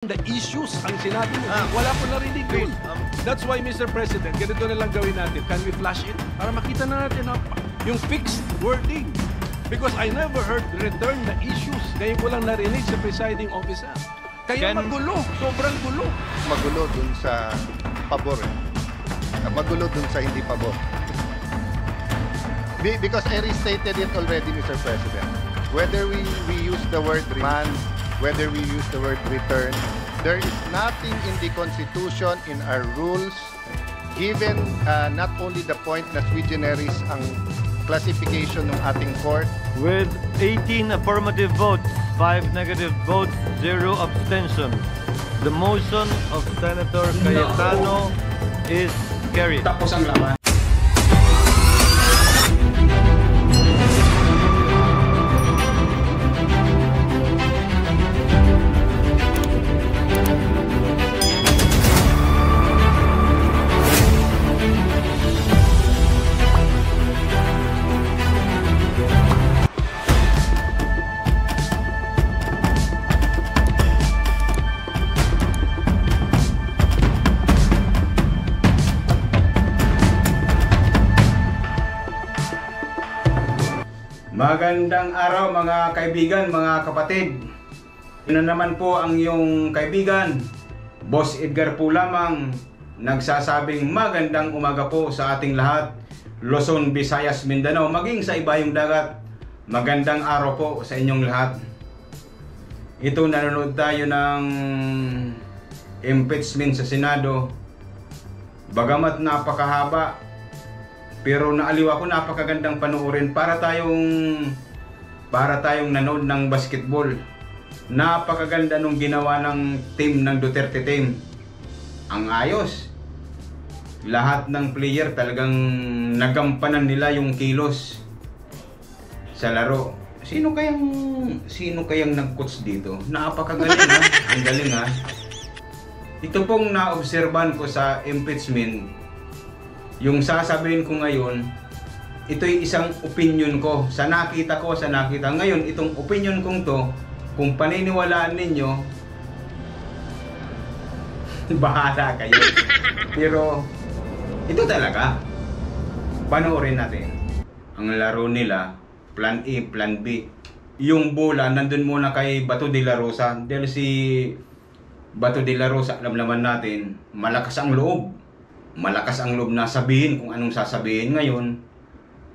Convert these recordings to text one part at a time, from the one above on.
The issues ang sinabi mo. Wala po narinig doon. That's why, Mr. President, ganito na lang gawin natin. Can we flash it? Para makita na natin yung fixed wording. Because I never heard return the issues. Ngayon ko lang narinig sa presiding officer. Kaya magulo. Sobrang gulo. Magulo dun sa pabor. Magulo dun sa hindi pabor. Because I restated it already, Mr. President. Whether we use the word remand, whether we use the word return, there is nothing in the Constitution, in our rules, given not only the point na sui generis ang classification ng ating court. With 18 affirmative votes, 5 negative votes, 0 abstention, the motion of Senator Cayetano is carried. Tapos ang laban. Magandang araw mga kaibigan, mga kapatid. Ito naman po ang iyong kaibigan, Boss Edgar po lamang, nagsasabing magandang umaga po sa ating lahat, Luzon, Visayas, Mindanao, maging sa ibayong dagat. Magandang araw po sa inyong lahat. Ito, nanonood tayo ng impeachment sa Senado. Bagamat napakahaba, pero naaliw ako, napakagandang panoorin. Para tayong nanood ng basketball. Napakaganda nung ginawa ng team ng Duterte team. Ang ayos. Lahat ng player talagang nagampanan nila yung kilos sa laro. Sino kayang nag-coach dito? Napakagaling ha. Ang galing ha. Ito pong naobserban ko sa impeachment. Yung sasabihin ko ngayon, ito'y isang opinion ko. Sa nakita. Ngayon, itong opinion kong to, kung paniniwalaan ninyo, bahala kayo. Pero, ito talaga. Panoorin natin. Ang laro nila, plan A, plan B. Yung bola, nandun muna kay Bato de la Rosa. Dahil si Bato de la Rosa, alam naman natin, malakas ang loob. Malakas ang loob na sabihin kung anong sasabihin. Ngayon,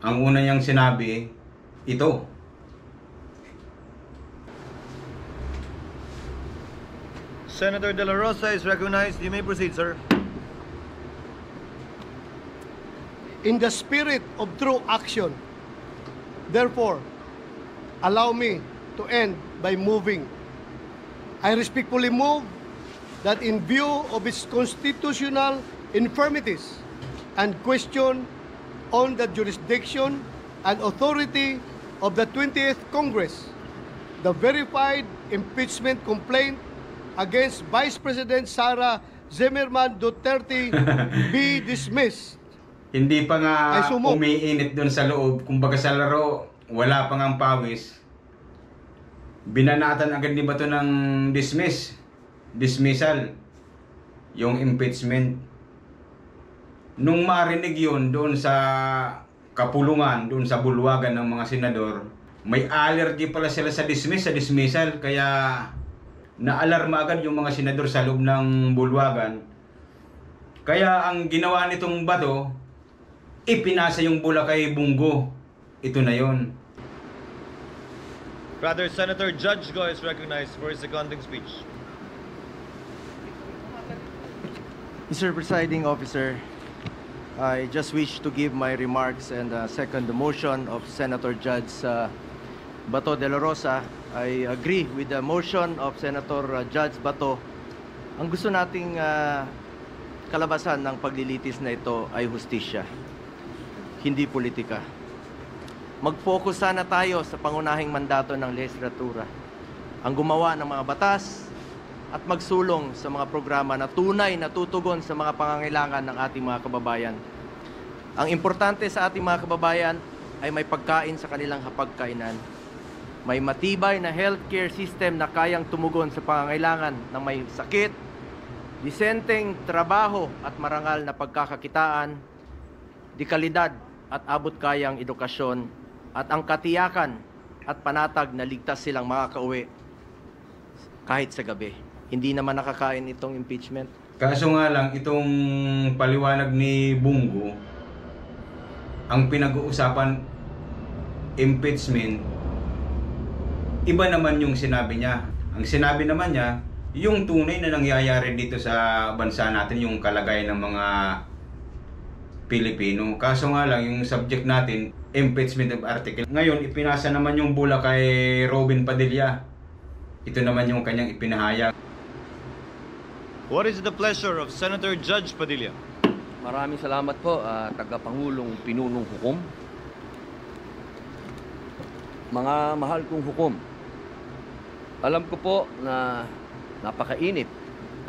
ang una niyang sinabi, ito. Senator De La Rosa is recognized. You may proceed, sir. In the spirit of true action, therefore, allow me to end by moving. I respectfully move that in view of its constitutional infirmities and question on the jurisdiction and authority of the 20th Congress, the verified impeachment complaint against Vice President Sara Zimmerman Duterte be dismissed. Hindi pa nga umiinit doon sa loob. Kumbaga sa laro, wala pang ang pawis. Binanatan agad ni Bato ng dismissal, yung impeachment. Nung marinig yun doon sa kapulungan, doon sa bulwagan ng mga senador, may allergy pala sila sa dismissal, kaya naalarma agad yung mga senador sa loob ng bulwagan. Kaya ang ginawa nitong Bato, ipinasa yung bola kay Bungo. Ito na yon. Rather, Senator Judge Go is recognized for his seconding speech. Mr. Presiding Officer, I just wish to give my remarks and second the motion of Senator Judge Bato de la Rosa. I agree with the motion of Senator Judge Bato. Ang gusto nating kalabasan ng paglilitis na ito ay hustisya, hindi politika. Mag-focus sana tayo sa pangunahing mandato ng lehislatura, ang gumawa ng mga batas at magsulong sa mga programa na tunay na tutugon sa mga pangangailangan ng ating mga kababayan. Ang importante sa ating mga kababayan ay may pagkain sa kanilang hapagkainan. may matibay na healthcare system na kayang tumugon sa pangangailangan ng may sakit, disenteng trabaho at marangal na pagkakakitaan, dekalidad at abot kayang edukasyon, at ang katiyakan at panatag na ligtas silang makakauwi kahit sa gabi. Hindi naman nakakain itong impeachment. Kaso nga lang, itong paliwanag ni Bungo, ang pinag-uusapan impeachment, iba naman yung sinabi niya. Ang sinabi naman niya, yung tunay na nangyayari dito sa bansa natin, yung kalagayan ng mga Pilipino. Kaso nga lang, yung subject natin, impeachment of article. Ngayon, ipinasa naman yung bula kay Robin Padilla. Ito naman yung kanyang ipinahayag. What is the pleasure of Senator Judge Padilla? Maraming salamat po, Tagapangulong Pinunong Hukom. Mga mahal kong hukom, alam ko po na napakainit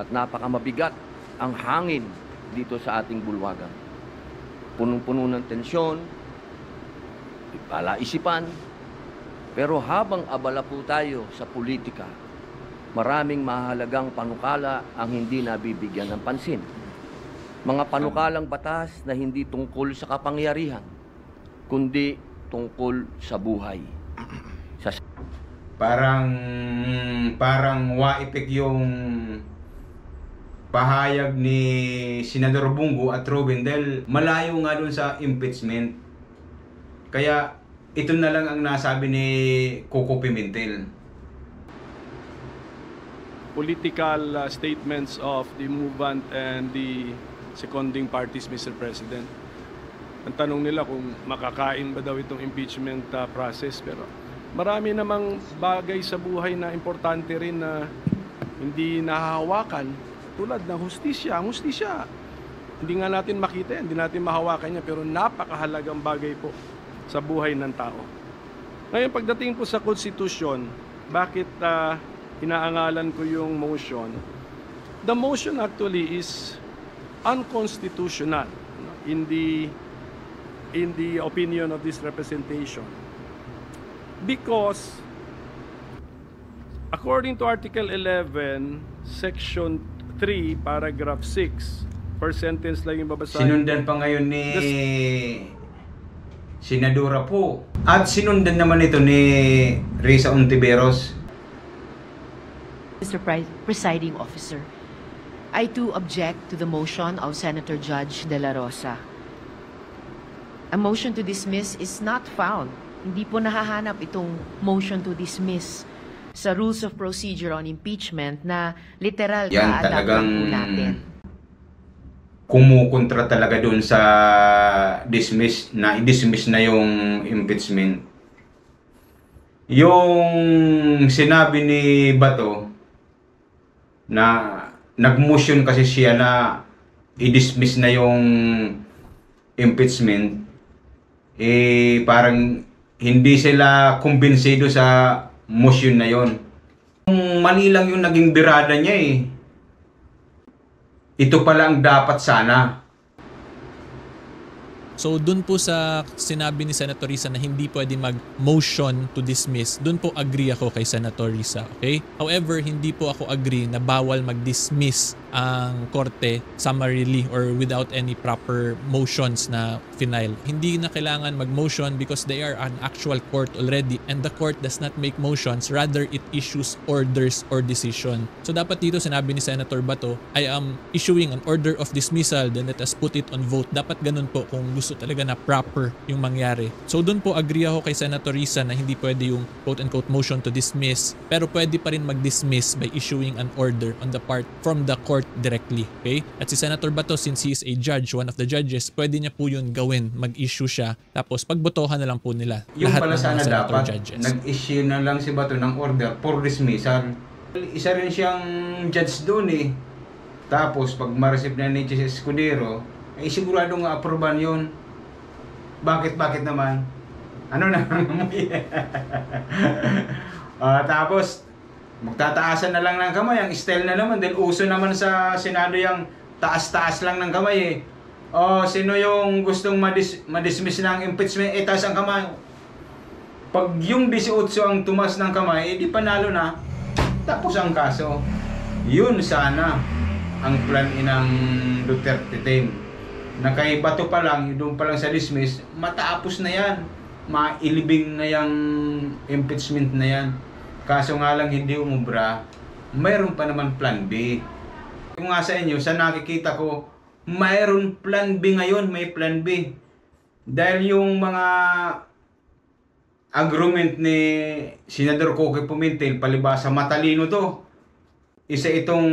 at napakamabigat ang hangin dito sa ating bulwagan. Punong-puno ng tensyon, palaisipan, pero habang abala po tayo sa politika, maraming mahalagang panukala ang hindi nabibigyan ng pansin. Mga panukalang batas na hindi tungkol sa kapangyarihan, kundi tungkol sa buhay. Parang waipik yung pahayag ni Senador Bungo at Robin dahil malayo nga dun sa impeachment. Kaya ito na lang ang nasabi ni Coco Pimentel. Political statements of the movement and the seconding parties, Mr. President. Ang tanong nila kung makakain ba daw itong impeachment process, pero marami namang bagay sa buhay na importante rin na hindi nahahawakan, tulad ng hustisya. Ang hustisya, hindi nga natin makita, hindi natin mahawakan niya, pero napakahalagang bagay po sa buhay ng tao. Ngayon, pagdating po sa konstitusyon, bakit inaangalan ko yung motion? The motion actually is unconstitutional in the opinion of this representation, because according to Article 11, Section 3, Paragraph 6, per sentence lang yung babasahin. Sinundan pa ngayon ni Senadora po. At sinundan naman ito ni Risa Ontiveros. Mr. Presiding Officer, I too object to the motion of Senator Judge De La Rosa. A motion to dismiss is not found. Hindi po nahahanap itong motion to dismiss sa Rules of Procedure on Impeachment na literal Yan ka-adapt talagang po natin. Kumukontra talaga doon sa i-dismiss na yung impeachment. Yung sinabi ni Bato na nag-motion kasi siya na i-dismiss na yung impeachment, parang hindi sila kumbinsido sa motion na yon. Mali lang yung naging birada niya Ito pala ang dapat sana. So dun po sa sinabi ni Senator Risa na hindi pwede mag-motion to dismiss, dun po agree ako kay Senator Risa, okay? However, hindi po ako agree na bawal mag-dismiss ang korte summarily or without any proper motions na final. Hindi na kailangan mag-motion because they are an actual court already and the court does not make motions, rather it issues orders or decision. So dapat dito sinabi ni Senator Bato, I am issuing an order of dismissal, then let us put it on vote. Dapat ganun po kung gusto talaga na proper yung mangyari. So doon po agree ako kay Senator Risa na hindi pwede yung quote-unquote motion to dismiss, pero pwede pa rin mag-dismiss by issuing an order on the part from the court directly. Okay? At si Senator Bato, since he is a judge, one of the judges, pwede niya po yun gawin, mag-issue siya, tapos pagbotohan na lang po nila Yung lahat pala ng sana Senator dapat judges. nag-issue na lang si Bato ng order for dismissal. Isa rin siyang judge doon Tapos pag ma-receive na ni Jesus Escudero, ay siguradong aproban yun. Bakit naman? Ano na tapos magtataasan na lang ng kamay. Ang style na naman dahil uso naman sa Senado yung taas-taas lang ng kamay sino yung gustong madismiss ng impeachment, taas ang kamay. Pag yung 18 ang tumas ng kamay, di panalo na. Tapos ang kaso. Yun sana ang plan ng Duterte team. Na kay Bato pa lang, doon pa lang sa dismiss, matapos na yan. Mailibing na yung impeachment na yan. Kaso nga lang hindi umubra, mayroon pa naman plan B. Kung nga sa inyo, sa nakikita ko, mayroon plan B ngayon, may plan B. Dahil yung mga agreement ni Senador Coque Pimentel, palibasa matalino to. Isa itong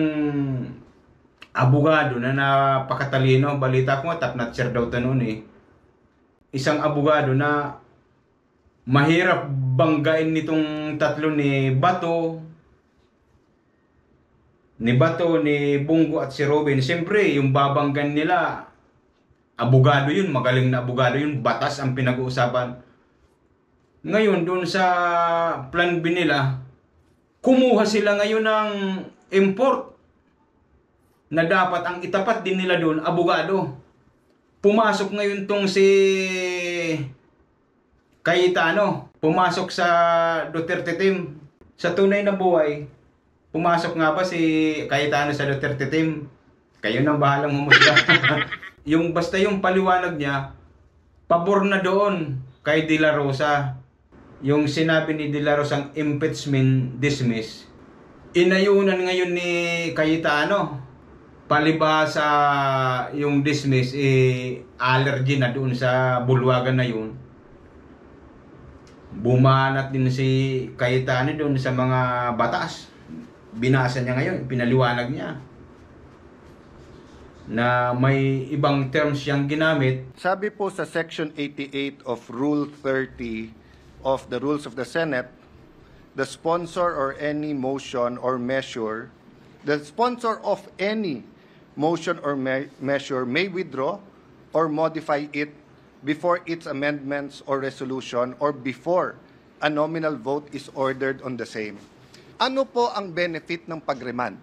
abogado na napakatalino. Balita ko, top notcher daw ito noon eh. Isang abogado na mahirap banggain nitong tatlo ni Bato, ni Bongo at si Robin. Siyempre, yung babanggan nila, abogado yun, magaling na abogado yun, batas ang pinag-uusapan. Ngayon, doon sa plan B nila, kumuha sila ngayon ng import na dapat ang itapat din nila doon, abogado. Pumasok ngayon tong si Cayetano, pumasok sa Duterte team. Sa tunay na buhay, pumasok nga ba si Cayetano sa Duterte team? Kayo nang bahalang humusga. Yung basta yung paliwanag niya, pabor na doon kay De La Rosa. Yung sinabi ni De La Rosa ang impeachment dismiss, inayunan ngayon ni Cayetano. Palibasa yung dismiss, allergy na doon sa bulwagan na yun. Bumanat din si Cayetano doon sa mga batas. Binasa niya ngayon, pinaliwanag niya na may ibang terms siyang ginamit. Sabi po sa Section 88 of Rule 30 of the Rules of the Senate, the sponsor or any motion or measure, the sponsor of any motion or measure may withdraw or modify it before its amendments or resolution or before a nominal vote is ordered on the same. Ano po ang benefit ng pag-remand?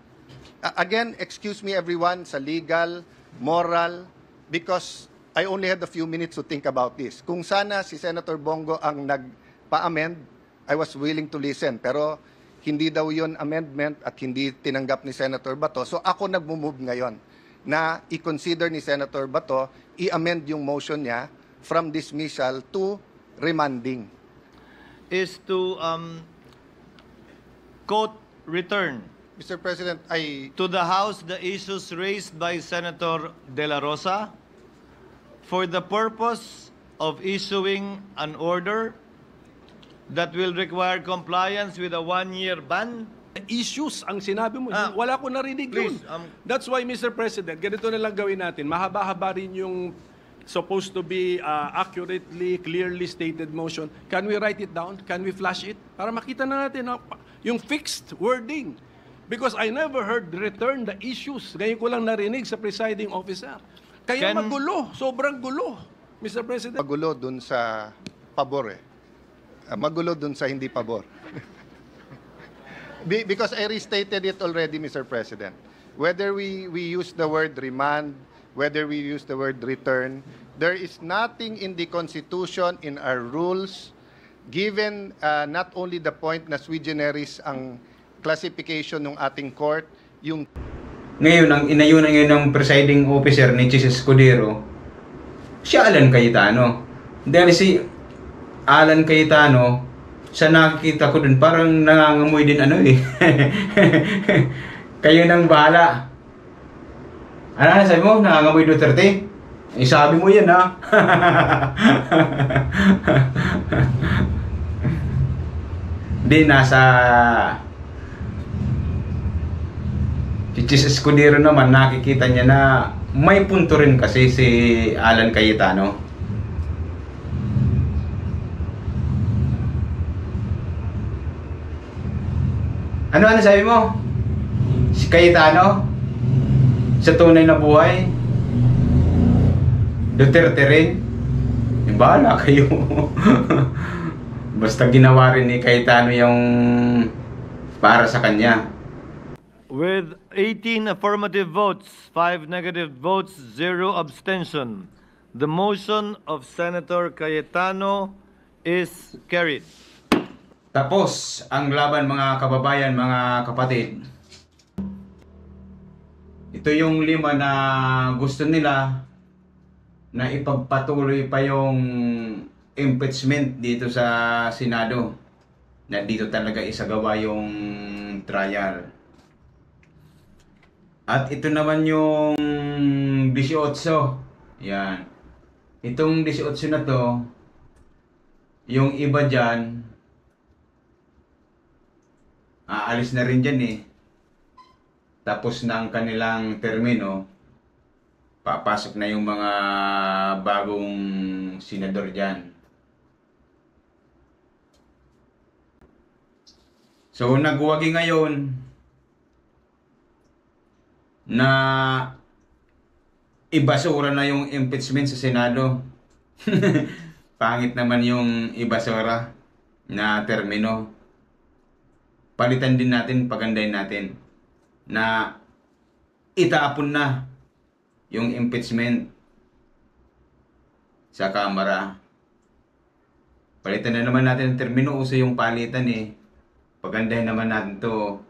Again, excuse me everyone sa legal, moral, because I only had a few minutes to think about this. Kung sana si Senator Bongo ang nagpa-amend, I was willing to listen. Pero hindi daw yun amendment at hindi tinanggap ni Senator Bato. So ako nagmumove ngayon na i-consider ni Senator Bato, i-amend yung motion niya from dismissal to remanding. Is to quote, return Mr. President, to the House the issues raised by Senator De La Rosa for the purpose of issuing an order that will require compliance with a one-year ban. Issues ang sinabi mo. Wala ko narinig yun. That's why, Mr. President, ganito na lang gawin natin. Mahaba-haba rin yung supposed to be accurately, clearly stated motion. Can we write it down? Can we flash it? Para makita na natin yung fixed wording. Because I never heard return the issues. Ngayon ko lang narinig sa presiding officer. Kaya magulo. Sobrang gulo, Mr. President. Magulo dun sa pabor eh. Magulo dun sa hindi pabor. Because I restated it already, Mr. President. Whether we use the word remand, whether we use the word return, there is nothing in the Constitution, in our rules, given not only the point na sui generis ang classification ng ating court, yung... Ngayon, ang inayunan ngayon ng presiding officer ni Chis Escudero, si Alan Cayetano. Dahil si Alan Cayetano, sa nakikita ko dun, parang nangangamoy din ano eh. Kayo nang bahala. Ano sabi mo? Nangangamoy Duterte? Eh, sabi mo yan ha. Di, nasa... Si Chis Escudero naman, nakikita niya na may punto rin kasi si Alan Cayetano. Ano sabi mo? Si Cayetano? Sa tunay na buhay? Duterte rin? Bahala kayo. Basta ginawa rin ni Cayetano yung para sa kanya. With 18 affirmative votes, 5 negative votes, 0 abstention, the motion of Senator Cayetano is carried. Tapos ang laban, mga kababayan, mga kapatid. Ito yung 5 na gusto nila na ipagpatuloy pa yung impeachment dito sa Senado. Na dito talaga isagawa yung trial. At ito naman yung 18. Yan. Itong 18 na to, yung iba dyan, aalis na rin dyan eh. Tapos na ang kanilang termino, papasok na yung mga bagong senador dyan. So nagwagi ngayon na ibasura na yung impeachment sa Senado. Pangit naman yung ibasura na termino. Palitan din natin, pagandahin natin na itaapon na yung impeachment sa Kamara. Palitan na naman natin ang termino. Uso yung palitan eh. Pagandahin naman natin to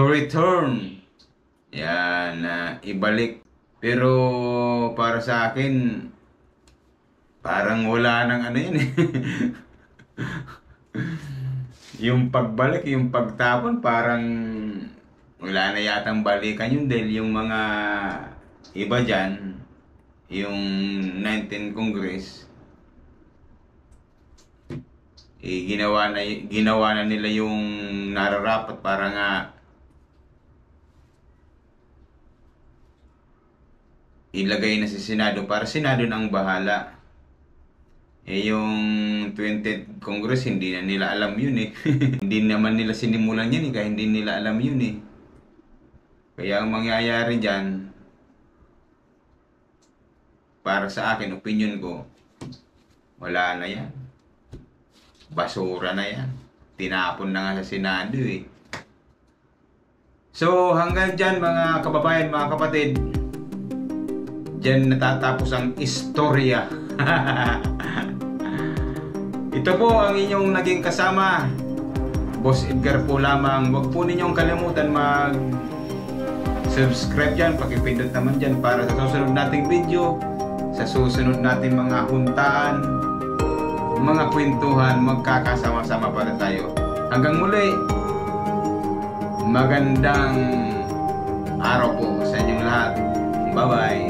return. Yan, ibalik. Pero para sa akin, parang wala nang ano yun eh. Yung pagbalik, yung pagtapon, parang wala na yatang balikan yun dahil yung mga iba dyan, yung 19 Congress, ginawa na nila yung nararapat para nga ilagay na sa Senado para Senado na ang bahala. Yung 20th Congress, hindi na nila alam yun eh. Hindi naman nila sinimulan yan eh, kaya hindi nila alam yun eh. Kaya ang mangyayari dyan, para sa akin, opinion ko, wala na yan. Basura na yan. Tinapon na nga sa Senado eh. So hanggang dyan mga kababayan, mga kapatid, dyan natatapos ang istorya. Ito po ang inyong naging kasama, Boss Edgar po lamang. Huwag po ninyong kalimutan mag-subscribe dyan, pakipindot naman dyan para sa susunod nating video, sa susunod nating mga huntaan, mga kwentuhan, magkakasama-sama para tayo. Hanggang muli, magandang araw po sa inyong lahat. Bye-bye!